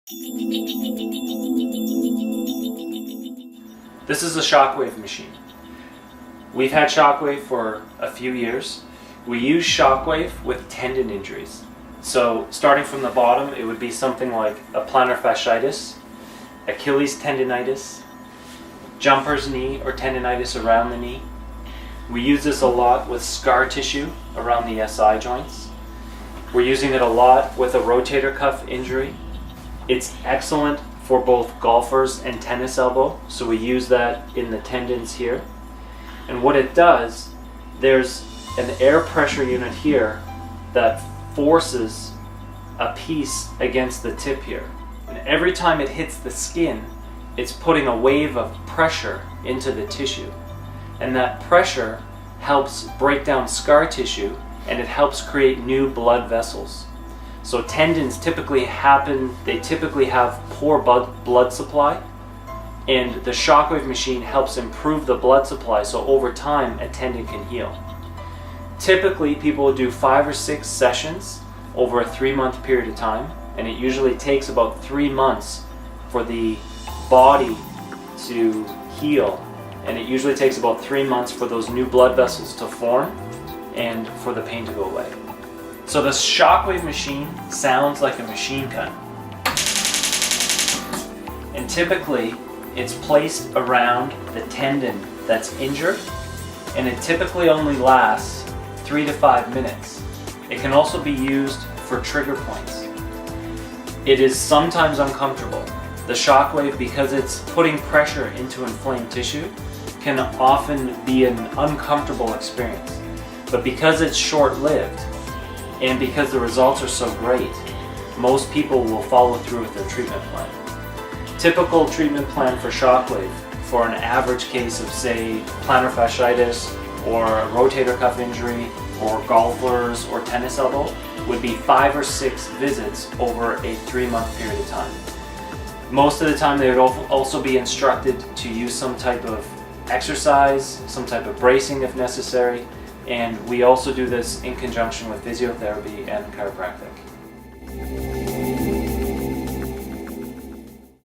This is a shockwave machine. We've had shockwave for a few years. We use shockwave with tendon injuries. So starting from the bottom, it would be something like a plantar fasciitis, Achilles tendonitis, jumper's knee or tendonitis around the knee. We use this a lot with scar tissue around the SI joints. We're using it a lot with a rotator cuff injury. It's excellent for both golfers and tennis elbow, so we use that in the tendons here. And what it does, there's an air pressure unit here that forces a piece against the tip here. And every time it hits the skin, it's putting a wave of pressure into the tissue. And that pressure helps break down scar tissue, and it helps create new blood vessels. So tendons typically have poor blood supply, and the shockwave machine helps improve the blood supply, so over time a tendon can heal. Typically people will do 5 or 6 sessions over a 3-month period of time, and it usually takes about 3 months for the body to heal, and it usually takes about 3 months for those new blood vessels to form and for the pain to go away. So the shockwave machine sounds like a machine gun. And typically it's placed around the tendon that's injured, and it typically only lasts 3 to 5 minutes. It can also be used for trigger points. It is sometimes uncomfortable. The shockwave, because it's putting pressure into inflamed tissue, can often be an uncomfortable experience. But because it's short-lived, and because the results are so great, most people will follow through with their treatment plan. Typical treatment plan for shockwave for an average case of, say, plantar fasciitis or a rotator cuff injury or golfers or tennis elbow would be 5 or 6 visits over a 3-month period of time. Most of the time they would also be instructed to use some type of exercise, some type of bracing if necessary, and we also do this in conjunction with physiotherapy and chiropractic.